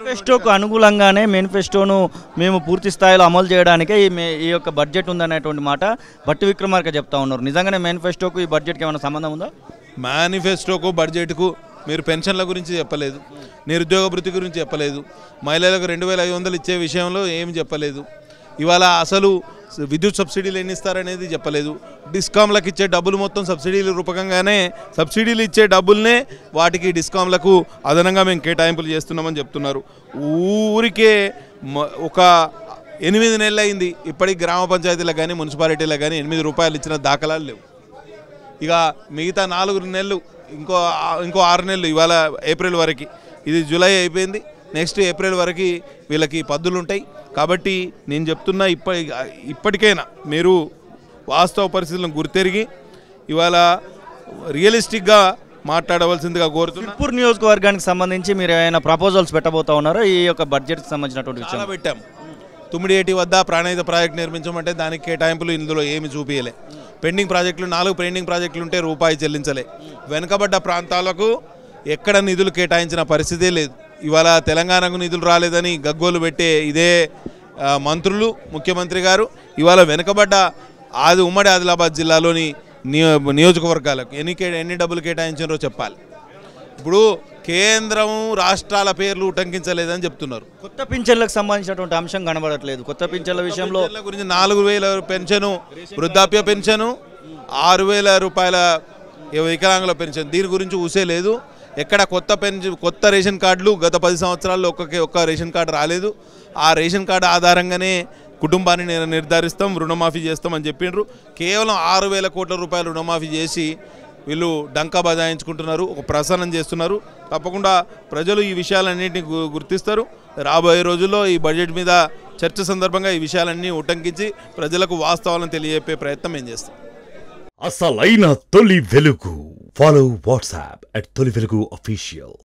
మేనిఫెస్టోకు అనుకూలంగానే మేనిఫెస్టోను మేము పూర్తి స్థాయిలో అమలు చేయడానికే ఈ యొక్క బడ్జెట్ ఉందనేటువంటి మాట భట్టి విక్రమార్క చెప్తా ఉన్నారు. నిజంగానే మేనిఫెస్టోకు ఈ బడ్జెట్కి ఏమైనా సంబంధం ఉందా? మేనిఫెస్టోకు బడ్జెట్కు మీరు పెన్షన్ల గురించి చెప్పలేదు, నిరుద్యోగ భృతి గురించి చెప్పలేదు, మహిళలకు 2500 ఇచ్చే విషయంలో ఏమి చెప్పలేదు, ఇవాళ అసలు విద్యుత్ సబ్సిడీలు ఎన్ని ఇస్తారనేది చెప్పలేదు, డిస్కామ్లకు ఇచ్చే డబ్బులు మొత్తం సబ్సిడీల రూపకంగానే సబ్సిడీలు ఇచ్చే డబ్బులనే వాటికి డిస్కామ్లకు అదనంగా మేము కేటాయింపులు చేస్తున్నామని చెప్తున్నారు. ఊరికే ఒక 8 నెలలు అయింది, ఇప్పటికి గ్రామ పంచాయతీలకు కానీ మున్సిపాలిటీలకు కానీ 8 రూపాయలు ఇచ్చిన దాఖలాలు లేవు. ఇక మిగతా 4 నెలలు ఇంకో 6 నెలలు, ఇవాళ ఏప్రిల్ వరకు, ఇది జూలై అయిపోయింది, నెక్స్ట్ ఏప్రిల్ వరకు వీళ్ళకి పద్దులు ఉంటాయి. కాబట్టి నేను చెప్తున్నా ఇప్పటికైనా మీరు వాస్తవ పరిస్థితులను గుర్తెరిగి ఇవాళ రియలిస్టిక్గా మాట్లాడవలసిందిగా కోరుతున్నా. సిర్పూర్ నియోజకవర్గానికి సంబంధించి మీరు ఏమైనా ప్రపోజల్స్ పెట్టబోతా ఉన్నారో ఈ యొక్క బడ్జెట్కి సంబంధించినటువంటి విషయం? పెట్టాము. తుమ్మిడియేటి వద్ద ప్రాణహిత ప్రాజెక్ట్ నిర్మించమంటే దానికి కేటాయింపులు ఇందులో ఏమి చూపించలే. పెండింగ్ ప్రాజెక్టులు 4 పెండింగ్ ప్రాజెక్టులు ఉంటే రూపాయి చెల్లించలే. వెనుకబడ్డ ప్రాంతాలకు ఎక్కడ నిధులు కేటాయించిన పరిస్థితే లేదు. ఇవాళ తెలంగాణకు నిధులు రాలేదని గగ్గోలు పెట్టే ఇదే మంత్రులు, ముఖ్యమంత్రి గారు ఇవాళ వెనుకబడ్డ ఉమ్మడి ఆదిలాబాద్ జిల్లాలోని నియోజకవర్గాలకు ఎన్ని డబ్బులు కేటాయించారో చెప్పాలి. ఇప్పుడు కేంద్రం రాష్ట్రాల పేర్లు ఉటంకించలేదని చెప్తున్నారు. కొత్త పింఛన్లకు సంబంధించినటువంటి అంశం కనబడట్లేదు. కొత్త పింఛన్ల విషయంలో గురించి 4000 పెన్షను, వృద్ధాప్య పెన్షను, 6000 రూపాయల వికలాంగుల పెన్షన్, దీని గురించి ఊసే లేదు. ఎక్కడ కొత్త రేషన్ కార్డులు గత 10 సంవత్సరాల్లో ఒక్క రేషన్ కార్డు రాలేదు. ఆ రేషన్ కార్డు ఆధారంగానే కుటుంబాన్ని నిర్ధారిస్తాం, రుణమాఫీ చేస్తామని చెప్పిండ్రు. కేవలం 6000 కోట్ల రూపాయలు రుణమాఫీ చేసి వీళ్ళు డంకా బజాయించుకుంటున్నారు, ఒక ప్రసన్నం చేస్తున్నారు. తప్పకుండా ప్రజలు ఈ విషయాలన్నింటినీ గుర్తిస్తారు. రాబోయే రోజుల్లో ఈ బడ్జెట్ మీద చర్చ సందర్భంగా ఈ విషయాలన్నీ ఉటంకించి ప్రజలకు వాస్తవాలను తెలియజెప్పే ప్రయత్నం మేము చేస్తాం. అసలైన తొలి వెలుగు. ఫాలో వాట్సాప్ @తొలి వెలుగు official.